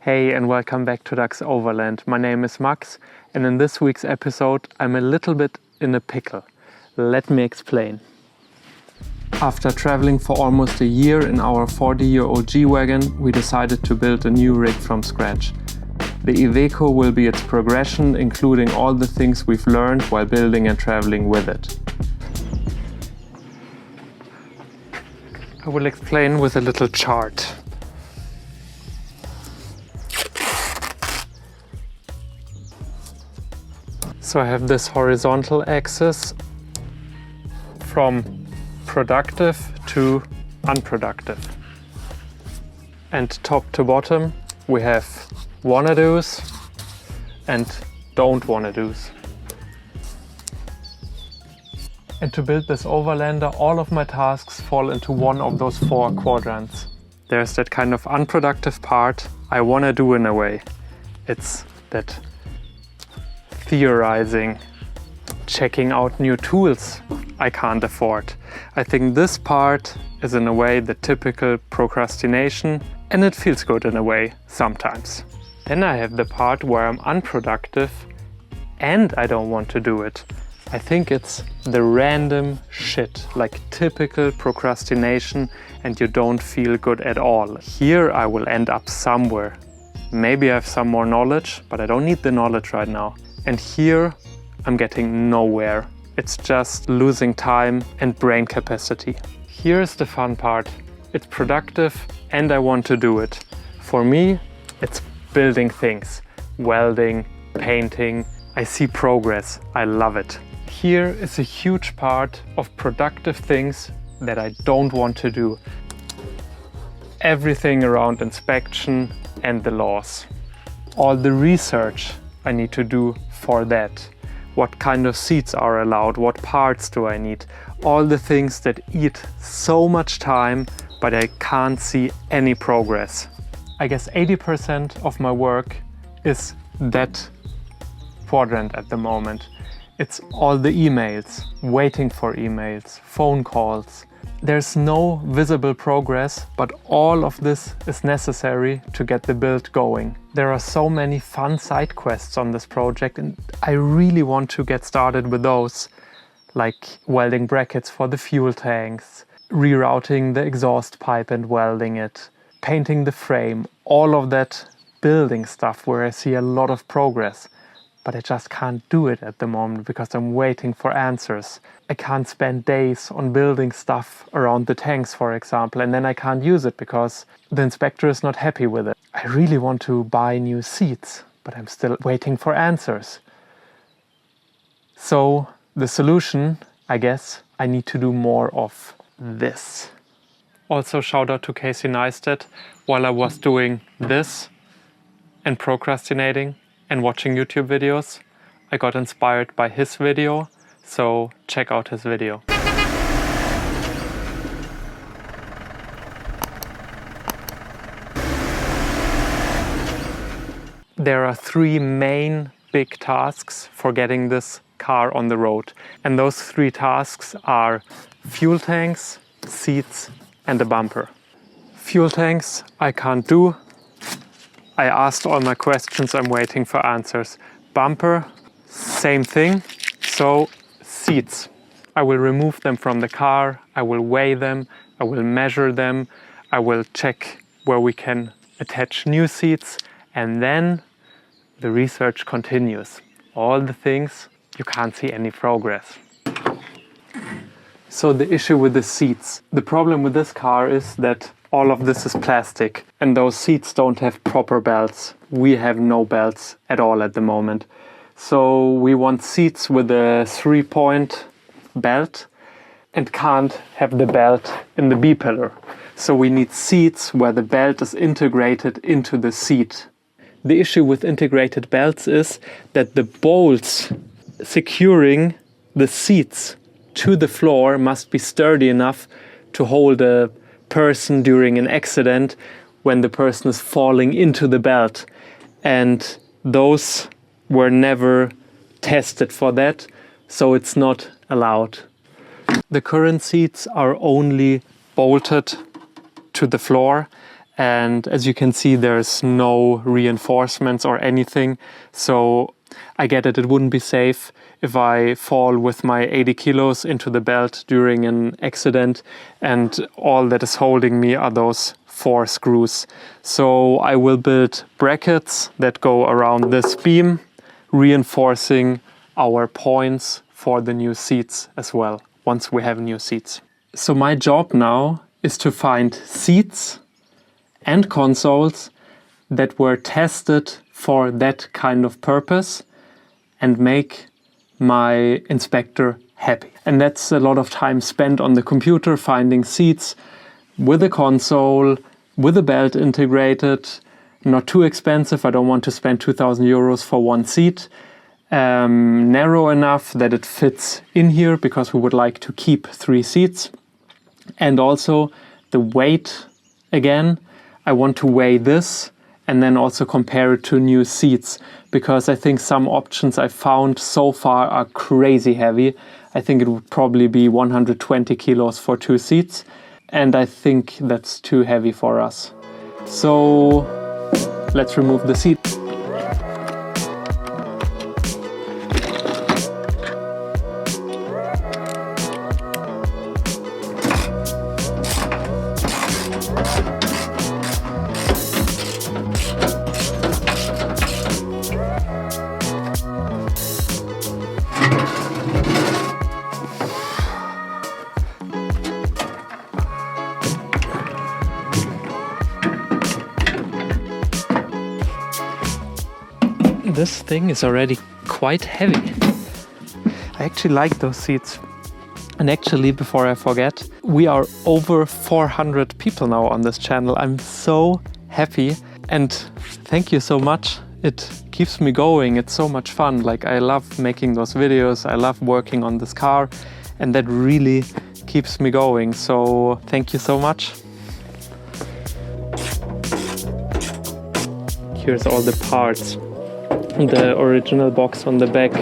Hey and welcome back to Dax.Overland. My name is Max and in this week's episode I'm a little bit in a pickle. Let me explain. After traveling for almost a year in our 40-year-old G-Wagon, we decided to build a new rig from scratch. The Iveco will be its progression, including all the things we've learned while building and traveling with it. I will explain with a little chart. So I have this horizontal axis from productive to unproductive. And top to bottom we have wanna do's and don't wanna do's. And to build this Overlander, all of my tasks fall into one of those four quadrants. There's that kind of unproductive part I wanna do in a way. It's that theorizing, checking out new tools I can't afford. I think this part is in a way the typical procrastination, and it feels good in a way sometimes. Then I have the part where I'm unproductive and I don't want to do it. I think it's the random shit, like typical procrastination, and you don't feel good at all. Here I will end up somewhere. Maybe I have some more knowledge, but I don't need the knowledge right now. And here I'm getting nowhere. It's just losing time and brain capacity. Here's the fun part. It's productive and I want to do it. For me, it's building things, welding, painting. I see progress. I love it. Here is a huge part of productive things that I don't want to do. Everything around inspection and the laws. All the research I need to do for that. What kind of seats are allowed? What parts do I need? All the things that eat so much time, but I can't see any progress. I guess 80% of my work is that quadrant at the moment. It's all the emails, waiting for emails, phone calls. There's no visible progress, but all of this is necessary to get the build going. There are so many fun side quests on this project and I really want to get started with those, like welding brackets for the fuel tanks, rerouting the exhaust pipe and welding it, painting the frame, all of that building stuff where I see a lot of progress. But I just can't do it at the moment because I'm waiting for answers. I can't spend days on building stuff around the tanks, for example, and then I can't use it because the inspector is not happy with it. I really want to buy new seats, but I'm still waiting for answers. So the solution, I guess, I need to do more of this. Also shout out to Casey Neistat. While I was doing this and procrastinating and watching YouTube videos, I got inspired by his video, so check out his video. There are three main big tasks for getting this car on the road, and those three tasks are fuel tanks, seats and a bumper. Fuel tanks I can't do. I asked all my questions, I'm waiting for answers. Bumper, same thing. So seats, I will remove them from the car, I will weigh them, I will measure them, I will check where we can attach new seats, and then the research continues. All the things you can't see any progress. So the issue with the seats. The problem with this car is that all of this is plastic and those seats don't have proper belts. We have no belts at all at the moment. So we want seats with a 3-point belt and can't have the belt in the B-pillar. So we need seats where the belt is integrated into the seat. The issue with integrated belts is that the bolts securing the seats to the floor must be sturdy enough to hold a person during an accident when the person is falling into the belt, and those were never tested for that, so it's not allowed. The current seats are only bolted to the floor And as you can see, there's no reinforcements or anything. So I get it, it wouldn't be safe if I fall with my 80 kilos into the belt during an accident and all that is holding me are those 4 screws. So I will build brackets that go around this beam, reinforcing our points for the new seats as well, once we have new seats. So my job now is to find seats and consoles that were tested for that kind of purpose and make my inspector happy. And that's a lot of time spent on the computer finding seats with a console, with a belt integrated, not too expensive. I don't want to spend 2,000 euros for one seat. Narrow enough that it fits in here because we would like to keep 3 seats. And also the weight, again, I want to weigh this and then also compare it to new seats, because I think some options I found so far are crazy heavy. I think it would probably be 120 kilos for 2 seats, and I think that's too heavy for us. So let's remove the seat. This thing is already quite heavy. I actually like those seats. And actually, before I forget, we are over 400 people now on this channel. I'm so happy and thank you so much. It keeps me going. It's so much fun. Like, I love making those videos. I love working on this car, and that really keeps me going. So thank you so much. Here's all the parts. The original box on the back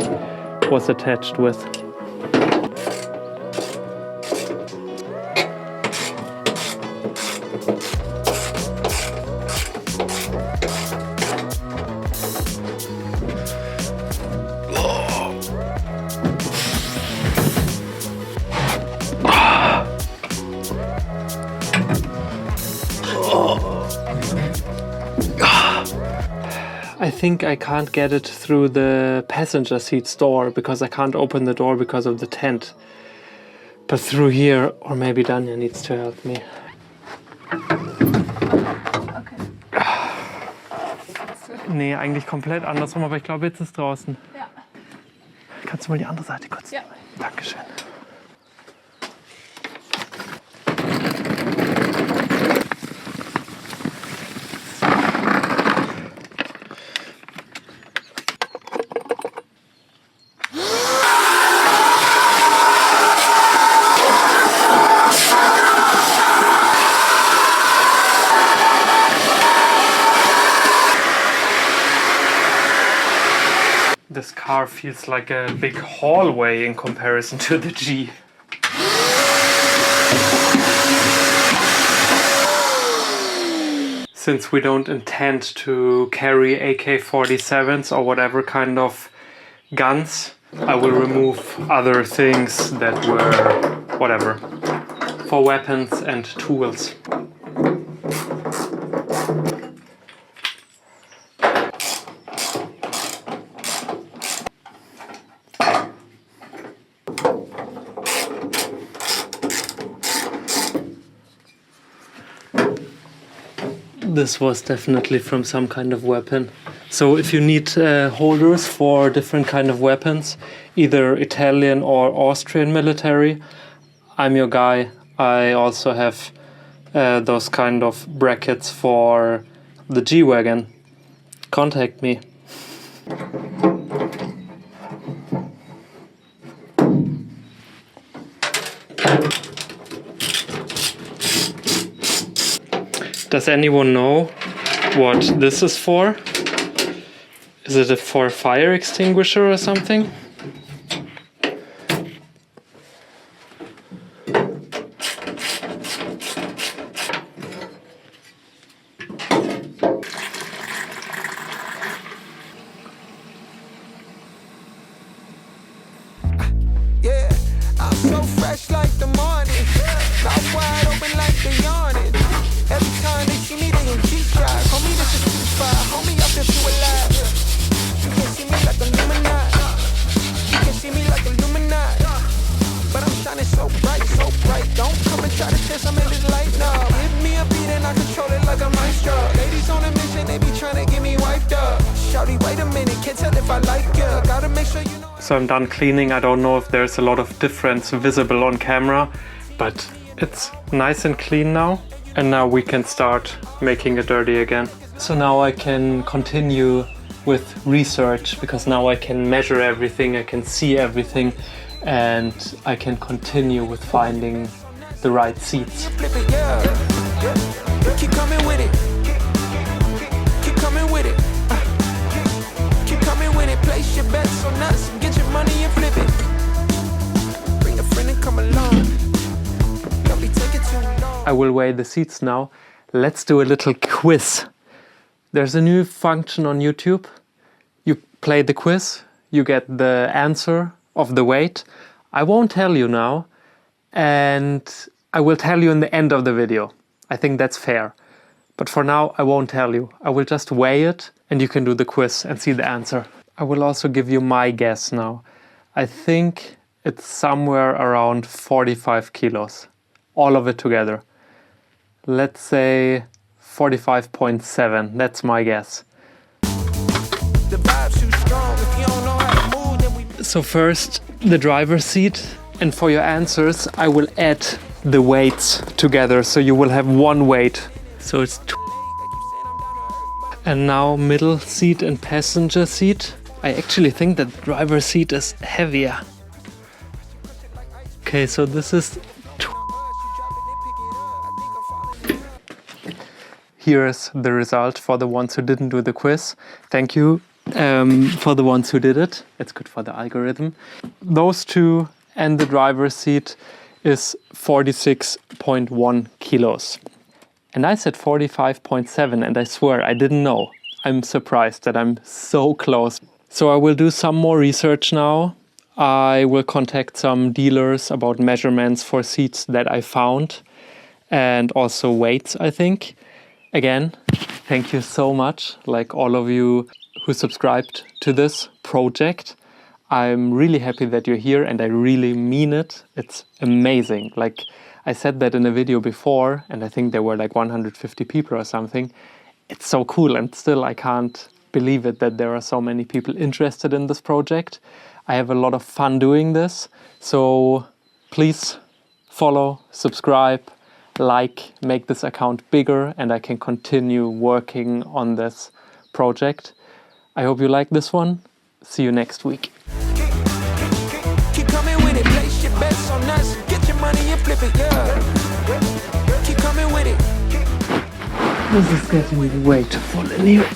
was attached with. I think I can't get it through the passenger seat's door because I can't open the door because of the tent. But through here, or maybe Danja needs to help me. Okay. Nee, eigentlich komplett andersrum, aber ich glaube, jetzt ist draußen. Ja. Kannst du mal die andere Seite kurz? Ja. Dankeschön. This car feels like a big hallway in comparison to the G. Since we don't intend to carry AK-47s or whatever kind of guns, I will remove other things that were whatever, for weapons and tools. This was definitely from some kind of weapon. So if you need holders for different kind of weapons, either Italian or Austrian military, I'm your guy. I also have those kind of brackets for the G-Wagon. Contact me. Does anyone know what this is for? Is it for a fire extinguisher or something? so fresh like the morning. Mouth wide open like the yawning. Every time they see me, they in G-Shock. Homie, this is C5. Homie, I feel you alive. You can see me like Illuminati. You can see me like Illuminati. But I'm shining so bright, so bright. Don't come and try to test, I'm in this light now. Give me a beat and I control it like a maestro. Ladies on a mission, they be trying to get me wiped up. Shawty, wait a minute, can't tell if I like you. Gotta make sure you know. So I'm done cleaning. I don't know if there's a lot of difference visible on camera, but it's nice and clean now. And now we can start making it dirty again. So now I can continue with research, because now I can measure everything, I can see everything, and I can continue with finding the right seats. Keep coming with it. Keep coming with it. Keep coming with it. Place your bets on us. Get your money and flip it. Bring a friend and come along. Don't be taking too long. I will weigh the seats now. Let's do a little quiz. There's a new function on YouTube. You play the quiz, you get the answer of the weight. I won't tell you now, and I will tell you in the end of the video. I think that's fair. But for now, I won't tell you. I will just weigh it, and you can do the quiz and see the answer. I will also give you my guess now. I think it's somewhere around 45 kilos, all of it together. Let's say 45.7, that's my guess. The vibe's too strong. If you don't know how to move, then we. So first, the driver's seat, and for your answers, I will add the weights together, so you will have one weight. So it's and now middle seat and passenger seat. I actually think that driver's seat is heavier. Okay, so this is. Here is the result for the ones who didn't do the quiz. Thank you for the ones who did it. It's good for the algorithm. Those two and the driver's seat is 46.1 kilos. And I said 45.7, and I swear I didn't know. I'm surprised that I'm so close. So I will do some more research now. I will contact some dealers about measurements for seats that I found, and also weights, I think. Again, thank you so much, like all of you who subscribed to this project. I'm really happy that you're here, and I really mean it. It's amazing. Like I said that in a video before, and I think there were like 150 people or something. It's so cool, and still I can't believe it that there are so many people interested in this project. I have a lot of fun doing this, so please follow, subscribe, like, make this account bigger, and I can continue working on this project. I hope you like this one. See you next week. Keep coming with it. Place your bets on us. Get your money and flip it. Yeah. Keep coming with it. This is getting way too full in here.